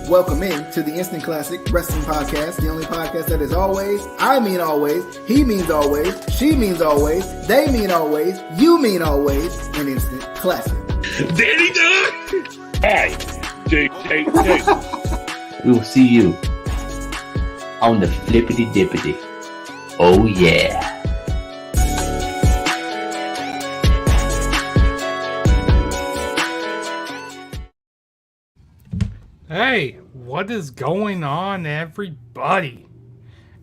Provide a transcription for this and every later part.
Welcome in to the Instant Classic Wrestling Podcast, the only podcast that is always, I mean always, he means always, she means always, they mean always, you mean always, an instant classic. Danny Dog! Hi, JJJ. We will see you on the flippity dippity. Oh yeah. Hey, what is going on, everybody?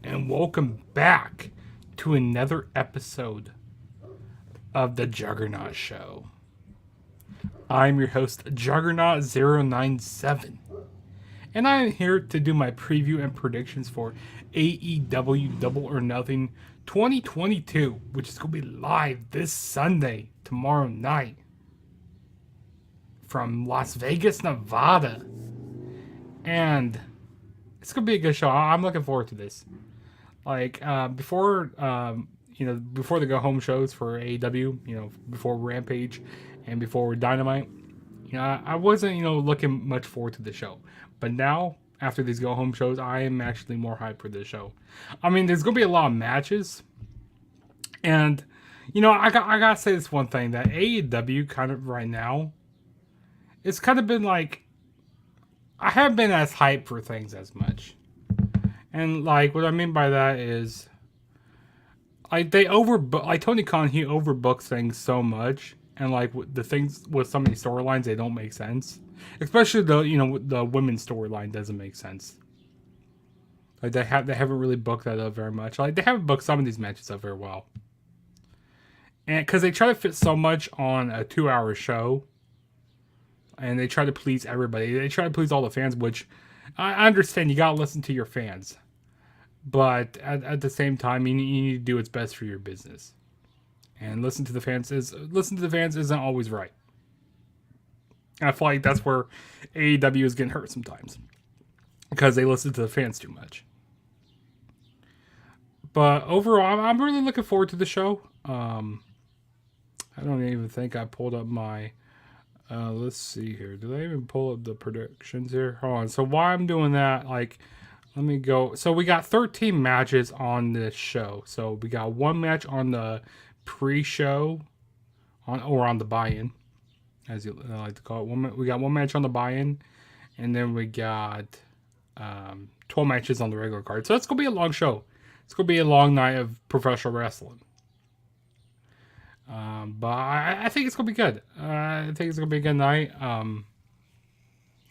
And welcome back to another episode of the Juggernaut Show. I'm your host, Juggernaut097, and I'm here to do my preview and predictions for AEW Double or Nothing 2022, which is going to be live this Sunday, tomorrow night, from Las Vegas, Nevada. And it's gonna be a good show. I'm looking forward to this. Before the go home shows for AEW, before Rampage and before Dynamite, I wasn't, looking much forward to the show. But now, after these go home shows, I am actually more hyped for this show. I mean, there's gonna be a lot of matches, and I gotta say this one thing, that AEW kind of right now, it's kind of been like, I haven't been as hyped for things as much. And what I mean by that is, they overbook, Tony Khan, he overbooks things so much, and the things with some of these storylines, they don't make sense. Especially the women's storyline doesn't make sense. They haven't really booked that up very much. They haven't booked some of these matches up very well. And because they try to fit so much on a 2-hour show. And they try to please everybody. They try to please all the fans, which I understand. You gotta listen to your fans, but at the same time, you need to do what's best for your business. And listen to the fans isn't always right. And I feel like that's where AEW is getting hurt sometimes, because they listen to the fans too much. But overall, I'm really looking forward to the show. I don't even think I pulled up my. Let's see here. Did I even pull up the predictions here? Hold on. So while I'm doing that, let me go. So we got 13 matches on this show. So we got one match on the pre-show, on the buy-in, as you like to call it. We got one match on the buy-in, and then we got 12 matches on the regular card. So it's gonna be a long show. It's gonna be a long night of professional wrestling. But I think it's gonna be good. I think it's gonna be a good night.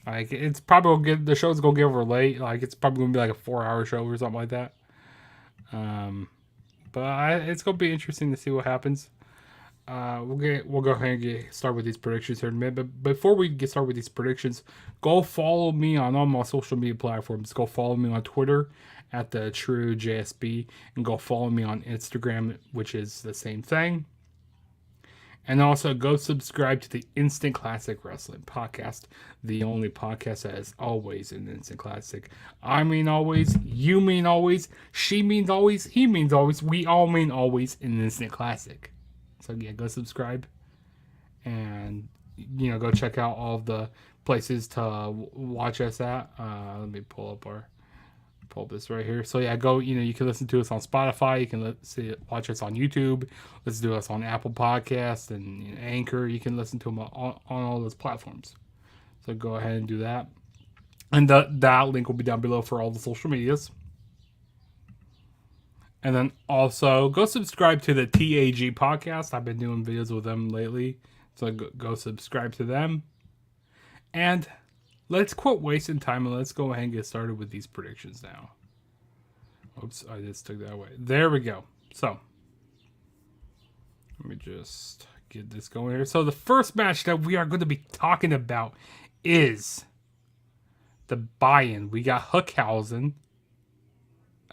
It's probably gonna the show's gonna get over late. It's probably gonna be a 4-hour show or something like that. But it's gonna be interesting to see what happens. We'll go ahead and get started with these predictions here in a minute. But before we get started with these predictions, go follow me on all my social media platforms. Go follow me on Twitter at the True JSB, and go follow me on Instagram, which is the same thing. And also go subscribe to the Instant Classic Wrestling Podcast, the only podcast that is always an instant classic. I mean always, you mean always, she means always, he means always, we all mean always an instant classic. So yeah, go subscribe, and go check out all of the places to watch us at. Let me pull this right here. So yeah, go. You can listen to us on Spotify. You can watch us on YouTube. Listen to us on Apple Podcasts and Anchor. You can listen to them on all those platforms. So go ahead and do that. And that link will be down below for all the social medias. And then also go subscribe to the TAG podcast. I've been doing videos with them lately, so go subscribe to them. And let's quit wasting time, and let's go ahead and get started with these predictions now. Oops, I just took that away. There we go. So, let me just get this going here. So, the first match that we are going to be talking about is the buy-in. We got Hook and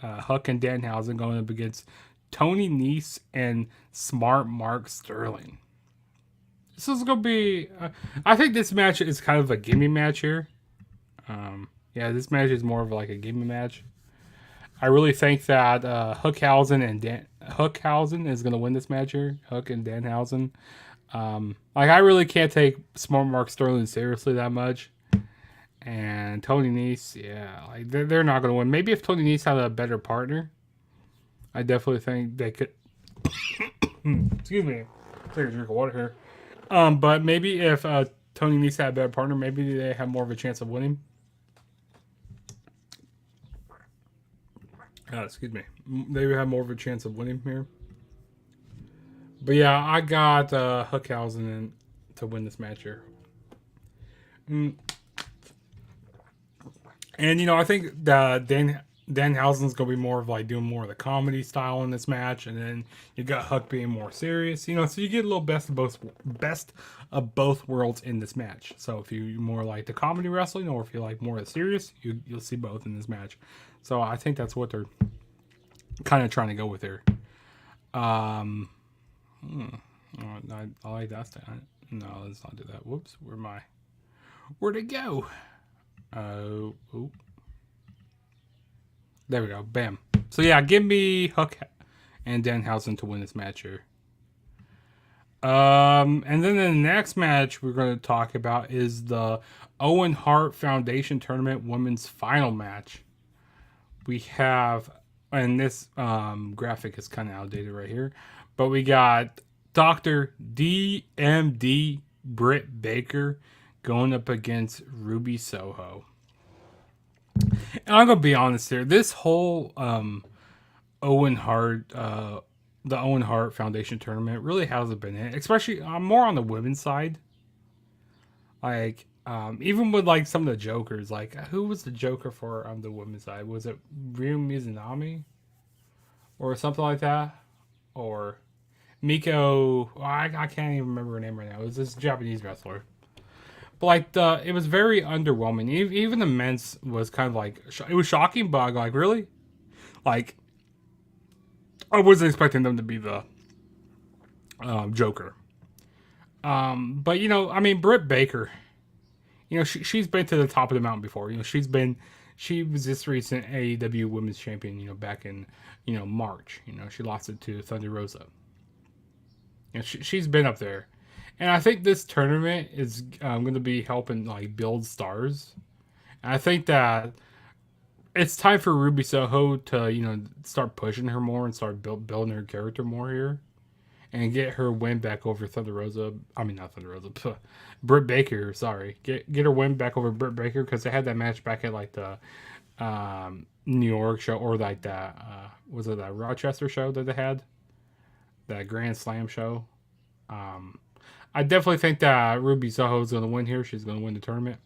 Danhausen going up against Tony Nese and Smart Mark Sterling. This is going to be... I think this match is kind of a gimme match here. This match is more of a gimme match. I really think that Hookhausen is going to win this match here. Hook and Danhausen. I really can't take Smart Mark Sterling seriously that much. And Tony Nese, yeah, like they're not going to win. Maybe if Tony Nese had a better partner, I definitely think they could. Excuse me, take a drink of water here. But maybe if Tony Nese had a better partner, maybe they have more of a chance of winning. Excuse me, they would have more of a chance of winning here. But yeah, I got Hookhausen to win this match here. And, you know, I think that Danhausen's going to be more of like doing more of the comedy style in this match. And then you got Hook being more serious, you know, so you get a little best of both worlds in this match. So if you more like the comedy wrestling or if you like more of the serious, you'll see both in this match. So I think that's what they're kind of trying to go with here. I like that. No, let's not do that. Whoops. Where'd it go? Oh. There we go. Bam. So yeah, give me Hook and Danhausen to win this match here. And then the next match we're going to talk about is the Owen Hart Foundation Tournament Women's Final Match. We have, and this graphic is kind of outdated right here, but we got Dr. DMD Britt Baker going up against Ruby Soho. And I'm gonna be honest here. This whole Owen Hart, the Owen Hart Foundation tournament really hasn't been it. Especially, I'm more on the women's side. Like, even with like some of the jokers, like who was the joker for the women's side? Was it Ryu Mizunami or something like that, or Miko? I can't even remember her name right now. It was this Japanese wrestler. But like it was very underwhelming. Even the men's was kind of like it was shocking, but like really, like I wasn't expecting them to be the Joker. But you know, I mean, Britt Baker, you know, she's been to the top of the mountain before. You know, she was this recent AEW Women's Champion. You know, back in March. You know, she lost it to Thunder Rosa. You know, she's been up there. And I think this tournament is going to be helping like build stars. And I think that it's time for Ruby Soho to start pushing her more and start building her character more here, and get her win back over Thunder Rosa. I mean not Thunder Rosa, Britt Baker. Sorry, get her win back over Britt Baker because they had that match back at like the New York show or like that was it that Rochester show that they had, that Grand Slam show. I definitely think that Ruby Soho is going to win here. She's going to win the tournament,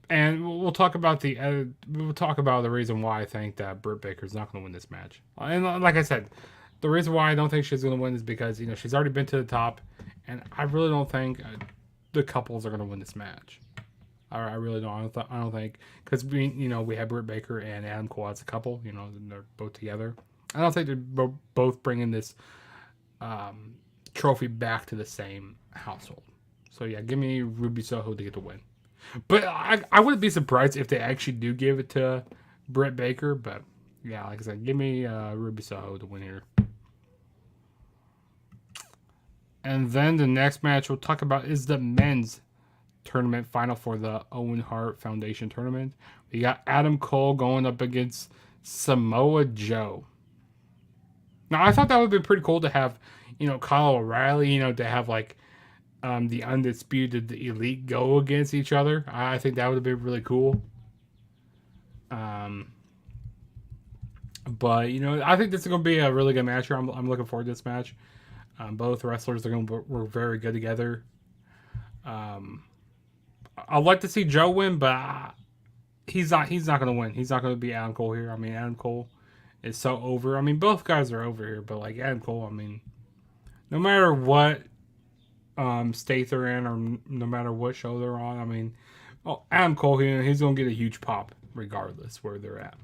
and we'll talk about the reason why I think that Britt Baker is not going to win this match. And like I said, the reason why I don't think she's going to win is because she's already been to the top, and I really don't think the couples are going to win this match. I really don't. I don't think because we have Britt Baker and Adam Cole as a couple. They're both together. I don't think they're both bringing this trophy back to the same household. So yeah, give me Ruby Soho to get the win. But I wouldn't be surprised if they actually do give it to Britt Baker. But yeah, like I said, give me Ruby Soho to win here. And then the next match we'll talk about is the men's tournament final for the Owen Hart Foundation tournament. We got Adam Cole going up against Samoa Joe. Now I thought that would be pretty cool to have Kyle O'Reilly, to have like the Undisputed, the Elite go against each other. I think that would be really cool. But I think this is going to be a really good match here. I'm looking forward to this match. Both wrestlers are going to work very good together. I'd like to see Joe win, but he's not going to win. He's not going to be Adam Cole here. I mean, Adam Cole is so over. I mean, both guys are over here, but like Adam Cole, I mean, no matter what state they're in or no matter what show they're on, I mean, Adam Cole, he's going to get a huge pop regardless where they're at.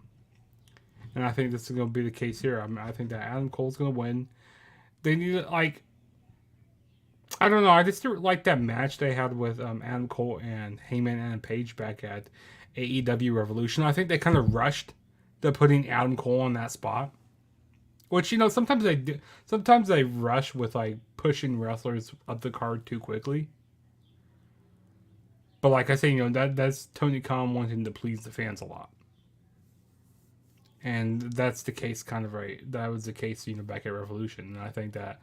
And I think this is going to be the case here. I mean, I think that Adam Cole's going to win. They need to, like, I don't know. I just like that match they had with Adam Cole and Heyman and Page back at AEW Revolution. I think they kind of rushed to putting Adam Cole in that spot. Which, sometimes they do. Sometimes they rush with like pushing wrestlers up the card too quickly. But like I say, that's Tony Khan wanting to please the fans a lot. And that's the case that was the case, back at Revolution. And I think that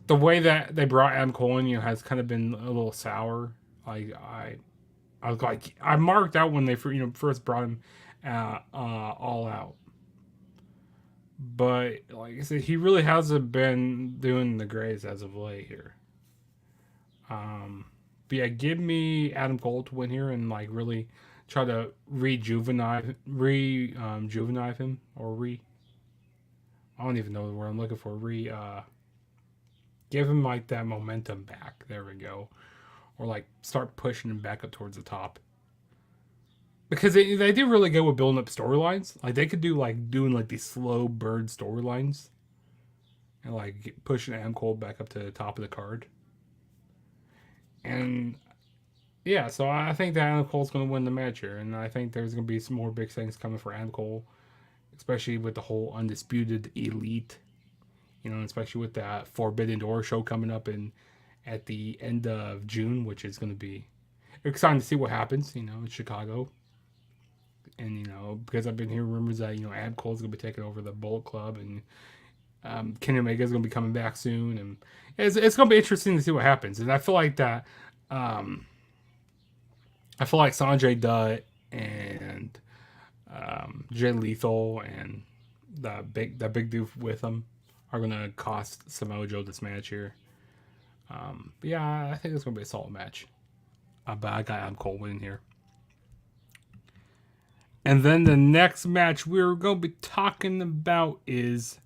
the way that they brought Adam Cole in, has kind of been a little sour. I was like, I marked out when they first brought him All Out. But like I said, he really hasn't been doing the greatest as of late here. But yeah, give me Adam Cole to win here and like really try to rejuvenate him, or I don't even know the word I'm looking for. Give him like that momentum back. There we go. Or like start pushing him back up towards the top. Because they do really good with building up storylines. Like they could do like doing like these slow burn storylines. And like pushing Adam Cole back up to the top of the card. And yeah, so I think that Adam Cole's going to win the match here. And I think there's going to be some more big things coming for Adam Cole. Especially with the whole Undisputed Elite. Especially with that Forbidden Door show coming up at the end of June. Which is going to be exciting to see what happens, in Chicago. And, because I've been hearing rumors that, Adam Cole's going to be taking over the Bullet Club. And Kenny Omega's going to be coming back soon. And it's going to be interesting to see what happens. And I feel like that... I feel like Sanjay Dutt and Jay Lethal and that big dude with him are gonna cost Samoa Joe this match here. But yeah, I think it's gonna be a solid match. But I got Adam Cole winning here. And then the next match we're gonna be talking about is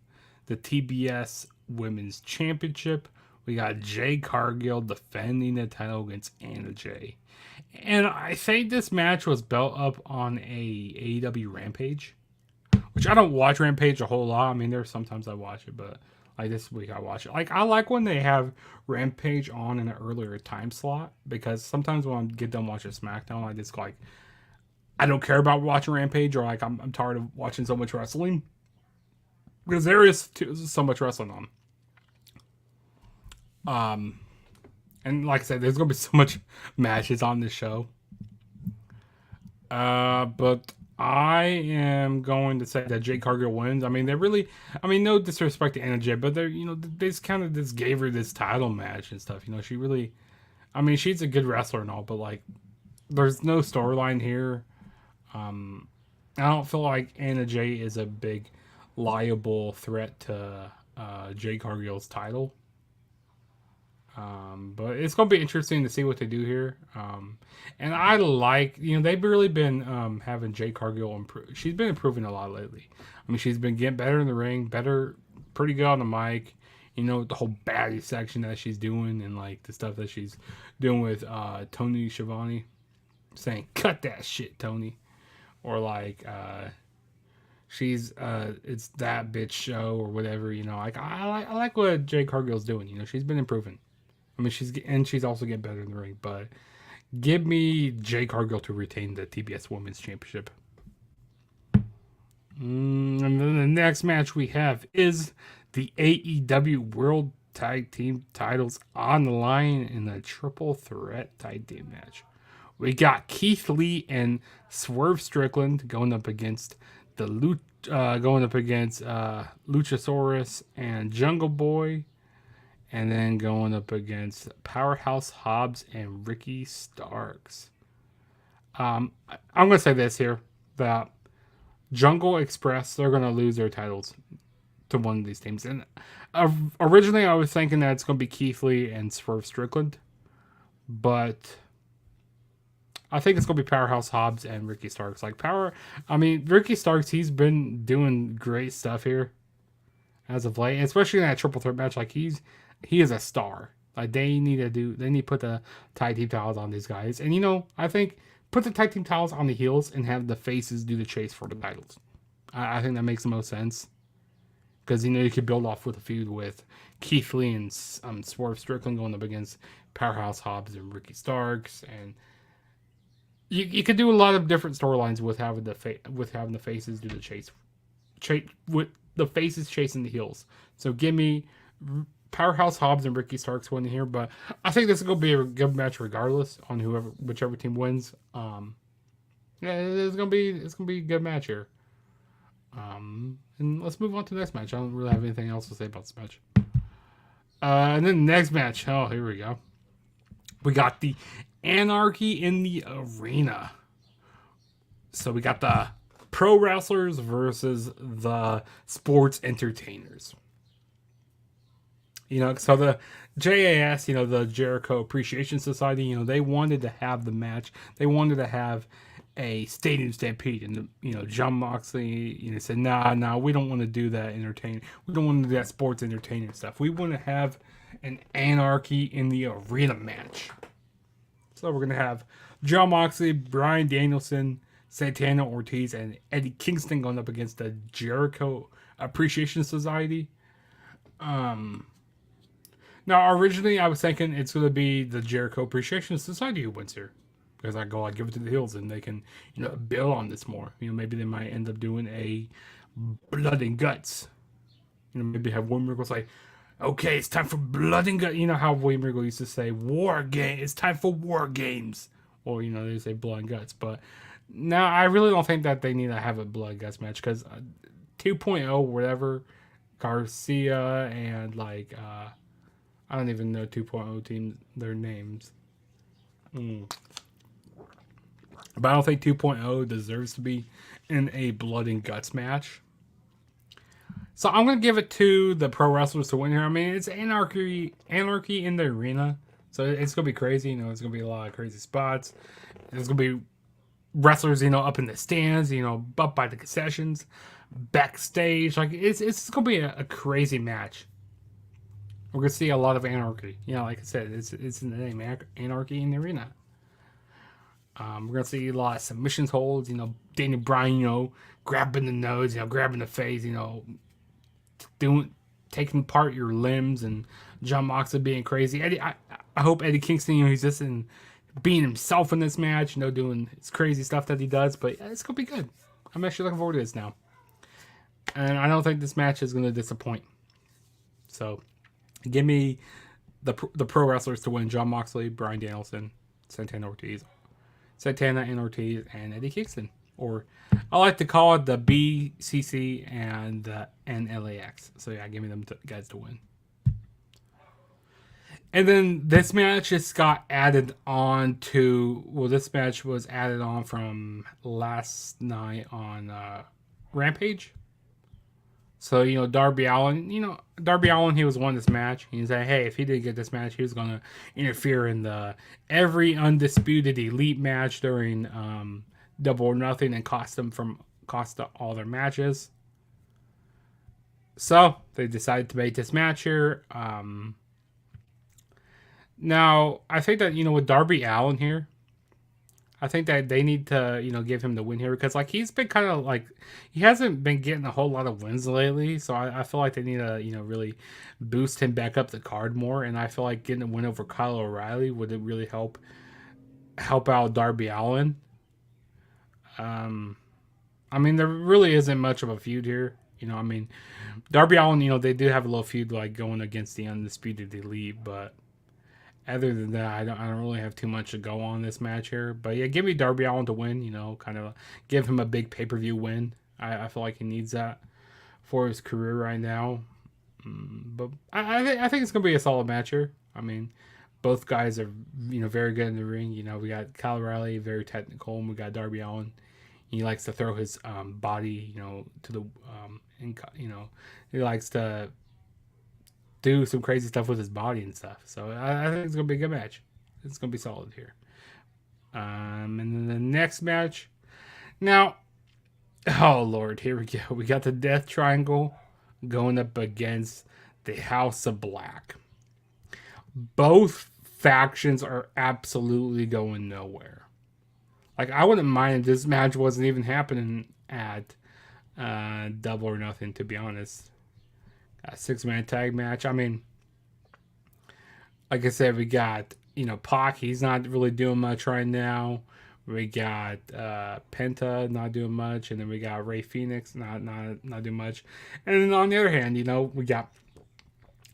the TBS Women's Championship. We got Jade Cargill defending the title against Anna Jay. And I think this match was built up on a AEW Rampage. Which I don't watch Rampage a whole lot. I mean, there's sometimes I watch it, but like this week I watch it. Like I like when they have Rampage on in an earlier time slot. Because sometimes when I get done watching SmackDown, I just like, I don't care about watching Rampage, or like I'm tired of watching so much wrestling. Because there is so much wrestling on. And like I said, there's going to be so much matches on this show. But I am going to say that Jade Cargill wins. I mean, no disrespect to Anna Jay, but they just kind of just gave her this title match and stuff. She really, she's a good wrestler and all, but like, there's no storyline here. I don't feel like Anna Jay is a big liable threat to Jade Cargill's title. But it's going to be interesting to see what they do here. And I like, they've really been having Jade Cargill improve. She's been improving a lot lately. She's been getting better in the ring, pretty good on the mic. The whole baddie section that she's doing, and like the stuff that she's doing with Tony Schiavone, saying, "Cut that shit, Tony," or like she's it's that bitch show or whatever. Like I like what Jade Cargill's doing. She's been improving. She's also getting better in the ring, but give me Jade Cargill to retain the TBS Women's Championship. And then the next match we have is the AEW World Tag Team titles on the line in a triple threat tag team match. We got Keith Lee and Swerve Strickland going up against Luchasaurus and Jungle Boy. And then going up against Powerhouse Hobbs and Ricky Starks. I'm going to say this here, that Jungle Express, they're going to lose their titles to one of these teams. And originally I was thinking that it's going to be Keith Lee and Swerve Strickland. But I think it's going to be Powerhouse Hobbs and Ricky Starks. Ricky Starks, he's been doing great stuff here as of late. Especially in that triple threat match. Like he is a star. Like they need to put the tag team titles on these guys. And I think put the tag team titles on the heels and have the faces do the chase for the titles. I think that makes the most sense. Because you could build off with a feud with Keith Lee and Swerve Strickland going up against Powerhouse Hobbs and Ricky Starks, and you could do a lot of different storylines with having the faces do the chase with the faces chasing the heels. So give me Powerhouse Hobbs and Ricky Starks win here, but I think this is going to be a good match regardless on whichever team wins. Yeah, it's gonna be a good match here. And let's move on to the next match. I don't really have anything else to say about this match. And then the next match. Oh, here we go. We got the Anarchy in the Arena. So we got the pro wrestlers versus the sports entertainers. So the JAS, the Jericho Appreciation Society, they wanted to have the match. They wanted to have a stadium stampede, and John Moxley said nah, we don't want to do that we don't want to do that sports entertainment stuff. We want to have an Anarchy in the Arena match. So we're gonna have John Moxley, Bryan Danielson, Santana Ortiz, and Eddie Kingston going up against the Jericho Appreciation Society. Now originally I was thinking it's gonna be the Jericho Appreciation Society who wins here, because I give it to the heels and they can, build on this more. Maybe they might end up doing a blood and guts. Maybe have William Regal say, okay, it's time for blood and guts. How William Regal used to say, war game, it's time for war games. Or, they say blood and guts. But now I really don't think that they need to have a blood and guts match, because 2.0, whatever, Garcia and I don't even know 2.0 teams, their names. But I don't think 2.0 deserves to be in a blood and guts match. So I'm going to give it to the pro wrestlers to win here. I mean, it's anarchy in the arena. So it's going to be crazy. It's going to be a lot of crazy spots. There's going to be wrestlers, up in the stands, up by the concessions, backstage. It's going to be a crazy match. We're going to see a lot of anarchy. Like I said, it's in the name, Anarchy in the Arena. We're going to see a lot of submissions holds, Daniel Bryan, grabbing the nose, grabbing the face, taking apart your limbs, and John Moxley being crazy. Eddie, I hope Eddie Kingston, he's just being himself in this match, doing his crazy stuff that he does, but it's going to be good. I'm actually looking forward to this now. And I don't think this match is going to disappoint. So, give me the pro wrestlers to win: John Moxley, Bryan Danielson, Santana and Ortiz, and Eddie Kingston. Or I like to call it the BCC and the NLAX. So yeah, give me them guys to win. And then this match just got added on to... Well, this match was added on from last night on Rampage. So, Darby Allin, he was won this match. He said, hey, if he didn't get this match, he was going to interfere in every Undisputed Elite match during Double or Nothing and cost all their matches. So, they decided to make this match here. Now, I think that, with Darby Allin here, I think that they need to, give him the win here, because he's been kind of he hasn't been getting a whole lot of wins lately. So I feel like they need to, really boost him back up the card more. And I feel like getting a win over Kyle O'Reilly would really help out Darby Allin. I mean, there really isn't much of a feud here. Darby Allin, they do have a little feud going against the Undisputed Elite, but other than that, I don't really have too much to go on this match here. But yeah, give me Darby Allin to win, kind of give him a big pay-per-view win. I feel like he needs that for his career right now. But I think it's going to be a solid match here. I mean, both guys are, very good in the ring. We got Kyle O'Reilly, very technical, and we got Darby Allin. He likes to throw his body, to the, he likes to do some crazy stuff with his body and stuff. So I think it's going to be a good match. It's going to be solid here. And then the next match. Now, oh Lord, here we go. We got the Death Triangle going up against the House of Black. Both factions are absolutely going nowhere. I wouldn't mind if this match wasn't even happening at Double or Nothing, to be honest. A 6-man tag match. I mean, like I said, we got, Pac. He's not really doing much right now. We got Penta not doing much. And then we got Rey Fenix not doing much. And then on the other hand, we got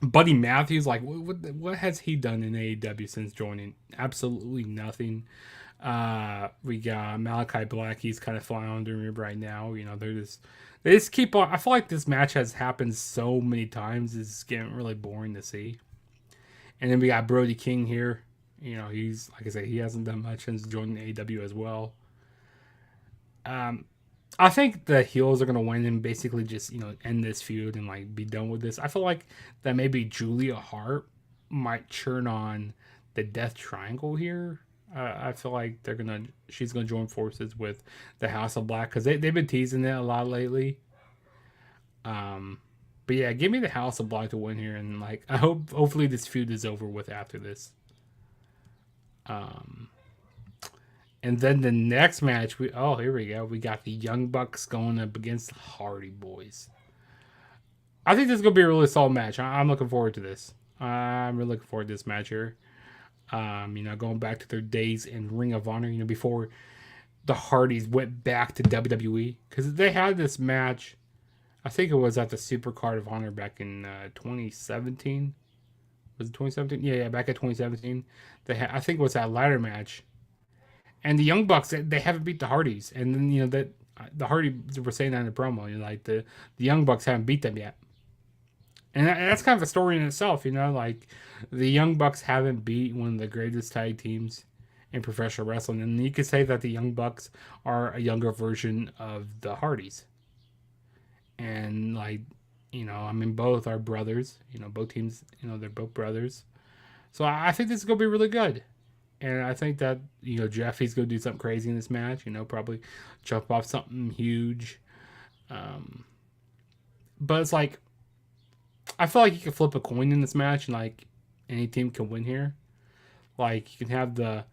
Buddy Matthews, like, what has he done in AEW since joining? Absolutely nothing. We got Malachi Black. He's kind of floundering right now. You know, they just keep on. I feel like this match has happened so many times. It's getting really boring to see. And then we got Brody King here. You know, he's, like I said, he hasn't done much since joining AEW as well. I think the heels are going to win and basically just, you know, end this feud and, like, be done with this. I feel like that maybe Julia Hart might turn on the Death Triangle here. I feel like she's going to join forces with the House of Black because they've been teasing it a lot lately. But yeah, give me the House of Black to win here. And, like, hopefully this feud is over with after this. And then the next match, here we go. We got the Young Bucks going up against the Hardy Boys. I think this is going to be a really solid match. I'm looking forward to this. I'm really looking forward to this match here. You know, going back to their days in Ring of Honor, you know, before the Hardys went back to WWE. Because they had this match, I think it was at the Super Card of Honor back in 2017. Was it 2017? Yeah, back at 2017. I think it was that ladder match. And the Young Bucks, they haven't beat the Hardys. And then, you know, that the Hardys were saying that in the promo. You know, like, the Young Bucks haven't beat them yet. And that's kind of a story in itself, you know. Like, the Young Bucks haven't beat one of the greatest tag teams in professional wrestling. And you could say that the Young Bucks are a younger version of the Hardys. And, like, you know, I mean, both are brothers. You know, both teams, you know, they're both brothers. So I think this is going to be really good. And I think that, you know, Jeffy's going to do something crazy in this match. You know, probably jump off something huge. But it's like, I feel like you can flip a coin in this match and, like, any team can win here. Like, you can have the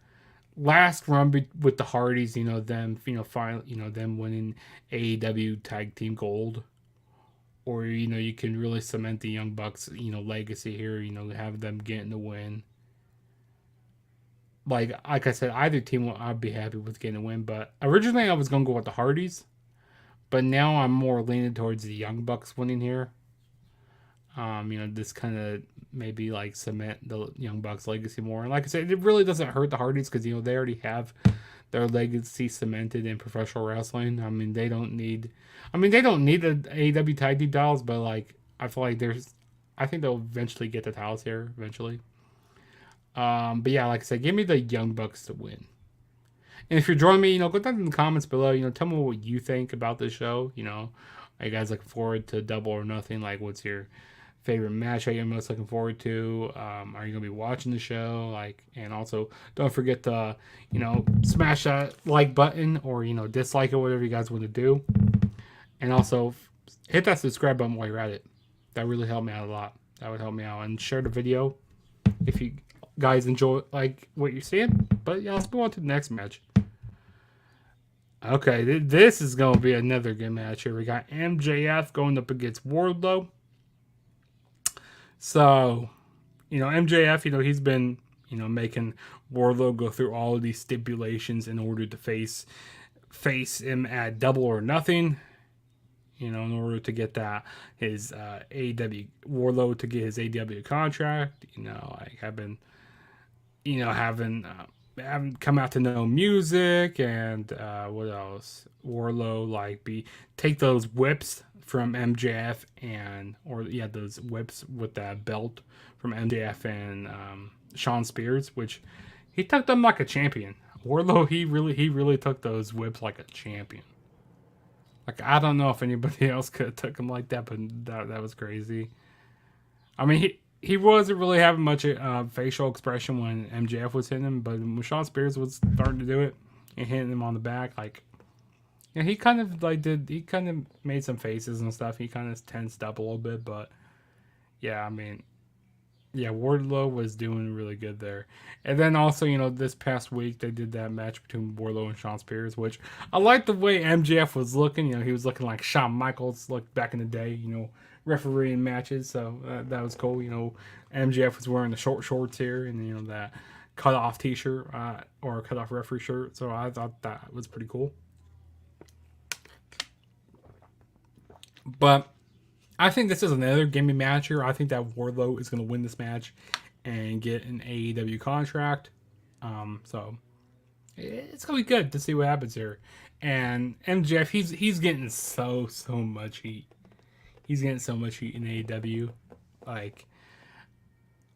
last run with the Hardys, you know, them, you know, finally, you know, them winning AEW Tag Team Gold. Or, you know, you can really cement the Young Bucks, you know, legacy here, you know, have them getting the win. Like I said, either team I'd be happy with getting a win. But originally I was going to go with the Hardys. But now I'm more leaning towards the Young Bucks winning here. You know, this kind of maybe, like, cement the Young Bucks legacy more. And like I said, it really doesn't hurt the Hardys because, you know, they already have their legacy cemented in professional wrestling. I mean, they don't need the AEW tag team titles, but, like, I feel like I think they'll eventually get the titles here eventually. But yeah, like I said, give me the Young Bucks to win. And if you're joining me, you know, go down in the comments below. You know, tell me what you think about this show. You know, are you guys looking forward to Double or Nothing? Like, what's your favorite match are you most looking forward to? Are you gonna be watching the show? Like, and also don't forget to, you know, smash that like button or, you know, dislike it, whatever you guys want to do. And also hit that subscribe button while you're at it. That really helped me out a lot. That would help me out. And share the video if you guys enjoy, like, what you're seeing. But yeah, let's move on to the next match. Okay, this is going to be another good match here. We got MJF going up against Wardlow. So, you know, MJF, you know, he's been, you know, making Wardlow go through all of these stipulations in order to face him at Double or Nothing. You know, in order to get his AEW Wardlow to get his AEW contract. You know, like, having come out to no music and what else? Wardlow, like, take those whips from MJF those whips with that belt from MJF and Shawn Spears, which he took them like a champion. Wardlow, he really took those whips like a champion. Like, I don't know if anybody else could have took him like that, but that was crazy. I mean, he wasn't really having much facial expression when MJF was hitting him, but when Shawn Spears was starting to do it and hitting him on the back, like, yeah, he kind of made some faces and stuff. He kind of tensed up a little bit, but yeah, I mean, yeah, Wardlow was doing really good there. And then also, you know, this past week they did that match between Wardlow and Shawn Spears, which I like the way MJF was looking. You know, he was looking like Shawn Michaels looked back in the day, you know, refereeing matches. So that was cool. You know, MJF was wearing the short shorts here and, you know, that cut-off t-shirt or cut-off referee shirt. So I thought that was pretty cool. But I think this is another gimme match here. I think that Wardlow is going to win this match and get an AEW contract. So it's going to be good to see what happens here. And MJF, he's getting so much heat. He's getting so much heat in AEW. Like,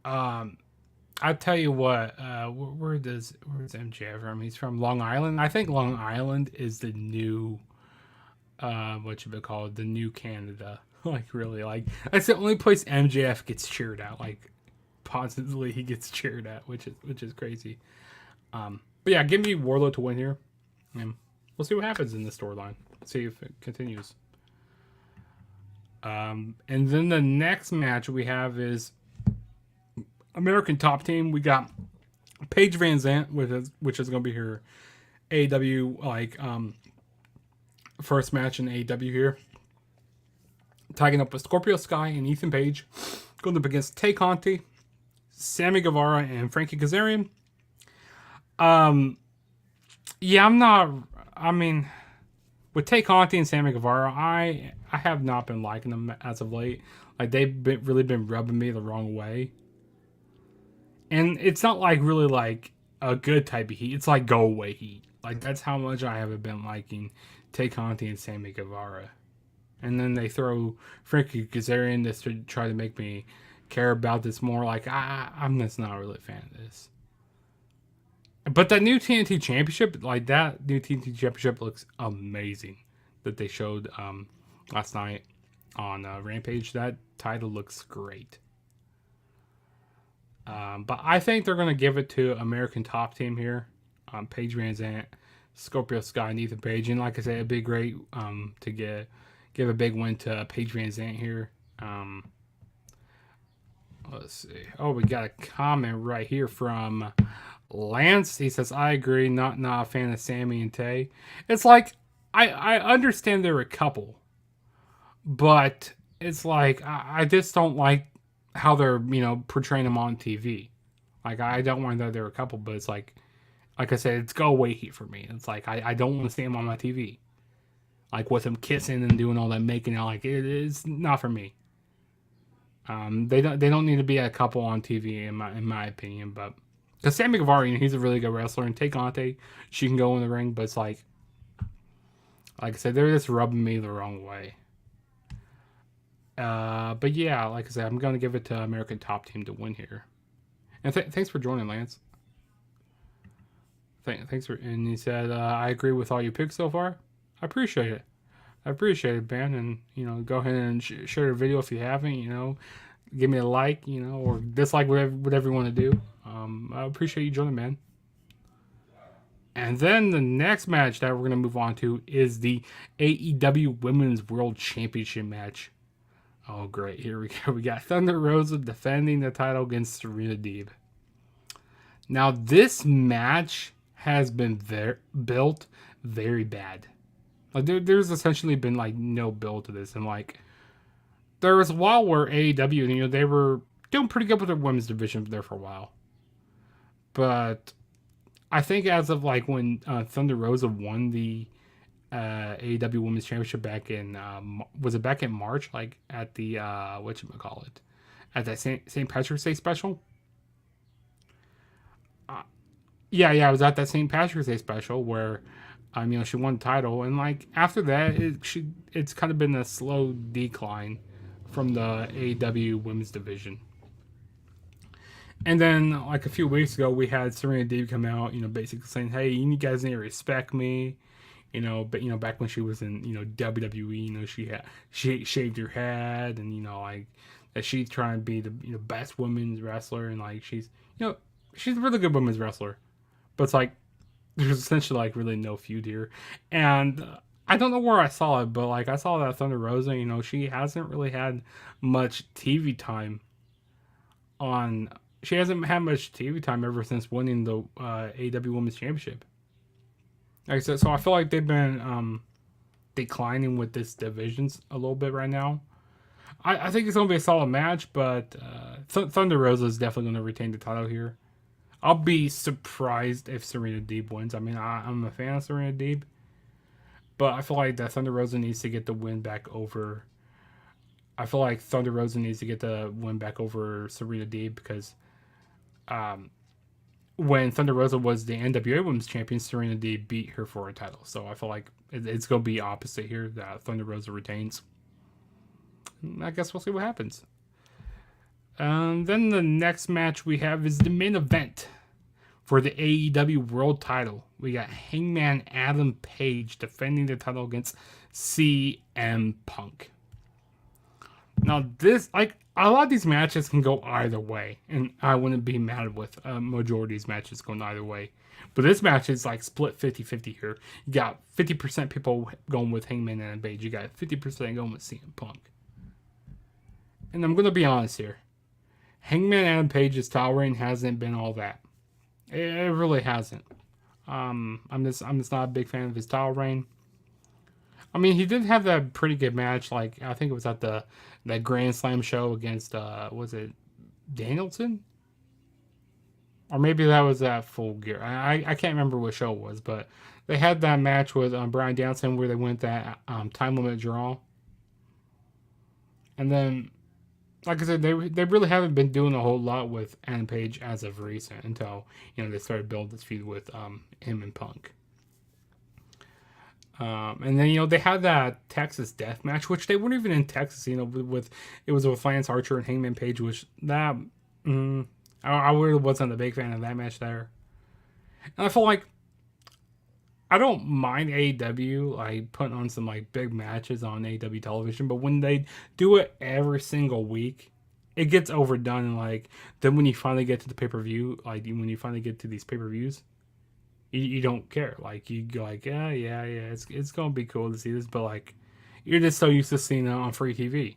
I tell you what, where's MJF from? He's from Long Island. I think Long Island is the new, what you would call it, the new Canada. Like, really, like, that's the only place MJF gets cheered at. Like, positively, he gets cheered at, which is crazy. But yeah, give me Wardlow to win here, and we'll see what happens in this storyline. See if it continues. And then the next match we have is American Top Team. We got Paige Van Zant, which is going to be her AEW first match in AEW here. Tagging up with Scorpio Sky and Ethan Page. Going up against Tay Conti, Sammy Guevara, and Frankie Kazarian. Yeah, I mean, with Tay Conti and Sammy Guevara, I have not been liking them as of late. Like, they've really been rubbing me the wrong way. And it's not like really like a good type of heat. It's like go away heat. Like, that's how much I haven't been liking Tay Conti and Sammy Guevara. And then they throw Frankie Kazarian just to try to make me care about this more. Like, I'm just not really a fan of this. But that new TNT Championship, looks amazing. That they showed last night on Rampage. That title looks great. But I think they're going to give it to American Top Team here. Paige Van Zant, Scorpio Sky, and Ethan Page. And like I said, it'd be great to give a big win to Paige Van Zant here. Let's see. Oh, we got a comment right here from Lance. He says, I agree, not a fan of Sammy and Tay. It's like, I understand they're a couple. But it's like, I just don't like how they're, portraying them on TV. Like, I don't mind that they're a couple, but it's like I said, it's go away heat for me. It's like, I don't want to see them on my TV. Like, with them kissing and doing all that making out, like, it's not for me. They don't need to be a couple on TV in my opinion, but because Sammy Guevara, he's a really good wrestler, and Tay Conti, she can go in the ring, but it's like I said, they're just rubbing me the wrong way. But yeah, like I said, I'm gonna give it to American Top Team to win here. And thanks for joining, Lance. Thanks for, and he said, I agree with all you picks so far. I appreciate it, man. And, go ahead and share the video if you haven't, give me a like, or dislike, whatever you want to do. I appreciate you joining, man. And then the next match that we're going to move on to is the AEW Women's World Championship match. Oh, great. Here we go. We got Thunder Rosa defending the title against Serena Deeb. Now, this match has been built very bad. Like, there's essentially been, no build to this. And, there was a while where AEW, they were doing pretty good with their women's division there for a while. But I think as of, when Thunder Rosa won the AEW Women's Championship back in, was it back in March? At the, whatchamacallit? At that St. Patrick's Day special? Yeah, it was at that St. Patrick's Day special where... she won the title, and after that, it's kind of been a slow decline from the AEW women's division. And then, a few weeks ago, we had Serena Deeb come out, basically saying, "Hey, you guys need to respect me," But back when she was in, WWE, she shaved her head, and that she's trying to be the best women's wrestler, and she's she's a really good women's wrestler, but it's there's essentially really no feud here. And I don't know where I saw it, but I saw that Thunder Rosa, she hasn't really had much TV time she hasn't had much TV time ever since winning the AEW Women's Championship. Like I said, so I feel like they've been declining with this divisions a little bit right now. I think it's going to be a solid match, but Thunder Rosa is definitely going to retain the title here. I'll be surprised if Serena Deeb wins. I mean, I'm a fan of Serena Deeb, but I feel like that Thunder Rosa needs to get the win back over I feel like Thunder Rosa needs to get the win back over Serena Deeb because when Thunder Rosa was the NWA Women's Champion, Serena Deeb beat her for a title. So I feel like it's going to be opposite here, that Thunder Rosa retains. I guess we'll see what happens. Then the next match we have is the main event for the AEW World title. We got Hangman Adam Page defending the title against CM Punk. Now this, like, a lot of these matches can go either way, and I wouldn't be mad with a majority of these matches going either way. But this match is like split 50-50 here. You got 50% people going with Hangman Adam Page. You got 50% going with CM Punk. And I'm going to be honest here. Hangman Adam Page's title reign hasn't been all that. It really hasn't. I'm just not a big fan of his title reign. I mean, he did have that pretty good match. Like, I think it was at that Grand Slam show against was it Danielson? Or maybe that was at Full Gear. I can't remember what show it was, but they had that match with Bryan Danielson where they went that time limit draw. And then, like I said, they really haven't been doing a whole lot with Adam Page as of recent until, they started building this feud with him and Punk. And then, they had that Texas Death match, which they weren't even in Texas, it was with Lance Archer and Hangman Page, which that, I really wasn't a big fan of that match there. And I feel like I don't mind AEW, like, putting on some, like, big matches on AEW television, but when they do it every single week, it gets overdone, and, like, then when you finally get to the pay-per-view, like, when you finally get to these pay-per-views, you don't care. Like, you go like, yeah, it's gonna be cool to see this, but, like, you're just so used to seeing it on free TV.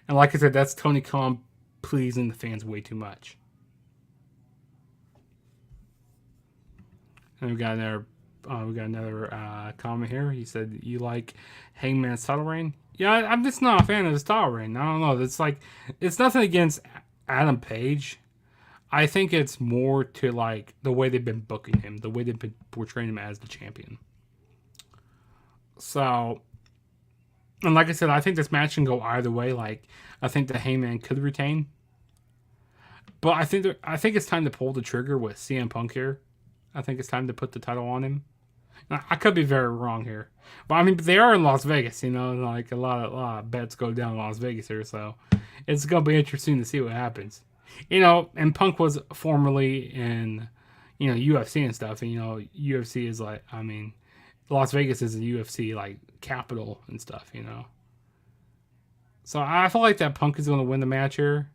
And like I said, that's Tony Khan pleasing the fans way too much. And we got another comment here. He said, "You like Hangman's title reign?" Yeah, I'm just not a fan of his title reign. I don't know. It's nothing against Adam Page. I think it's more to, like, the way they've been booking him, the way they've been portraying him as the champion. So, and like I said, I think this match can go either way. Like, I think the Hangman could retain, but I think it's time to pull the trigger with CM Punk here. I think it's time to put the title on him. Now, I could be very wrong here, but I mean, they are in Las Vegas. Like a lot of bets go down in Las Vegas here, so it's gonna be interesting to see what happens. And Punk was formerly in, UFC and stuff. And, UFC is like, I mean, Las Vegas is a UFC, like, capital and stuff, So I feel like that Punk is going to win the match here.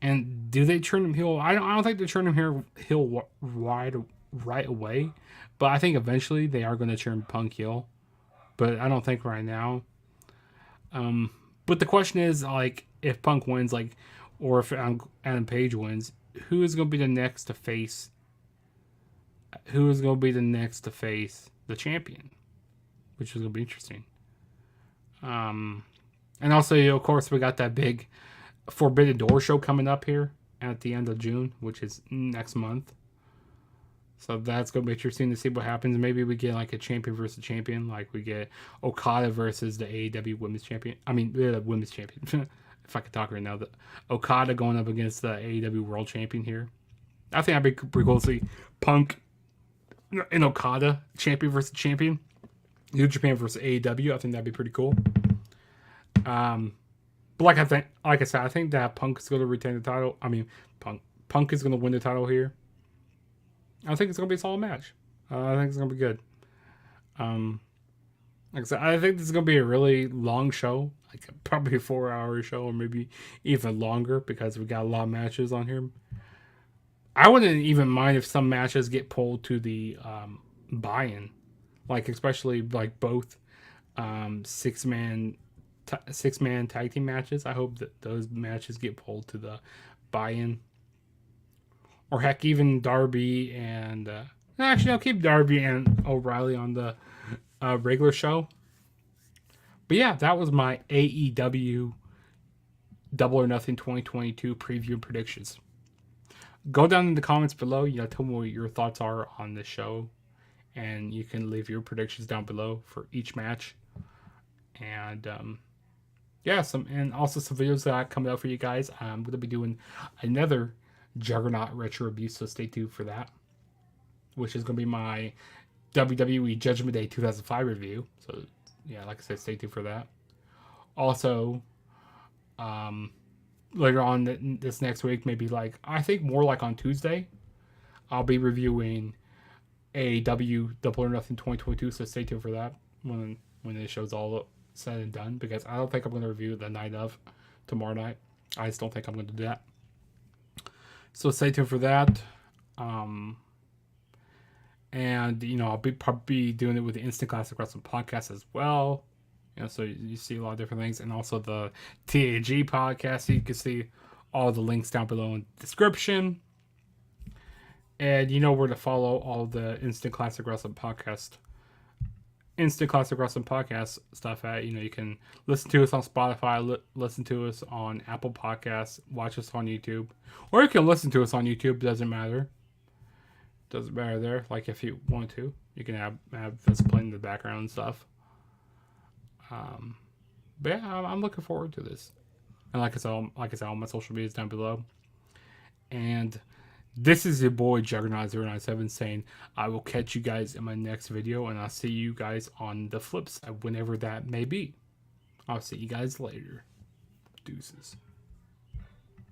And do they turn him heel? I don't think they turn him heel right away. But I think eventually they are going to turn Punk heel. But I don't think right now. But the question is, like, if Punk wins, like, or if Adam Page wins, who is going to be the next to face? Who is going to be the next to face the champion? Which is going to be interesting. And also, of course, we got that big Forbidden Door show coming up here at the end of June, which is next month. So that's going to be interesting to see what happens. Maybe we get, like, a champion versus champion. Like, we get Okada versus the AEW Women's Champion. I mean, the Women's Champion. If I could talk right now, the Okada going up against the AEW World Champion here. I think that'd be pretty cool to see Punk and Okada, champion versus champion. New Japan versus AEW. I think that'd be pretty cool. But like I said, I think that Punk is going to retain the title. I mean, Punk is going to win the title here. I think it's going to be a solid match. I think it's going to be good. Like I said, I think this is going to be a really long show, like probably a 4-hour show or maybe even longer because we got a lot of matches on here. I wouldn't even mind if some matches get pulled to the buy-in, like especially like both six-man tag team matches. I hope that those matches get pulled to the buy-in, or heck, even Darby and actually I'll keep Darby and O'Reilly on the regular show. But yeah, that was my AEW Double or Nothing 2022 preview and predictions. Go down in the comments below. Tell me what your thoughts are on this show, and you can leave your predictions down below for each match. And yeah, and also some videos that are coming out for you guys. I'm going to be doing another Juggernaut retro review, so stay tuned for that, which is going to be my WWE Judgment Day 2005 review. So yeah, like I said, stay tuned for that. Also, later on this next week, maybe like I think more like on Tuesday, I'll be reviewing AEW Double or Nothing 2022. So stay tuned for that when the show's all said and done, because I don't think I'm going to review the night of tomorrow night. I just don't think I'm going to do that. So stay tuned for that. And I'll be probably doing it with the Instant Classic Wrestling podcast as well. So you see a lot of different things, and also the TAG podcast. So you can see all the links down below in the description. And you know where to follow all the Instant Classic Wrestling podcast stuff at. You can listen to us on Spotify, listen to us on Apple Podcasts, watch us on YouTube, or you can listen to us on YouTube. Doesn't matter there. Like, if you want to, you can have this playing in the background and stuff. But yeah, I'm looking forward to this. And like I said, all my social media is down below. And this is your boy Juggernaut097 saying, I will catch you guys in my next video, and I'll see you guys on the flip side, whenever that may be. I'll see you guys later. Deuces.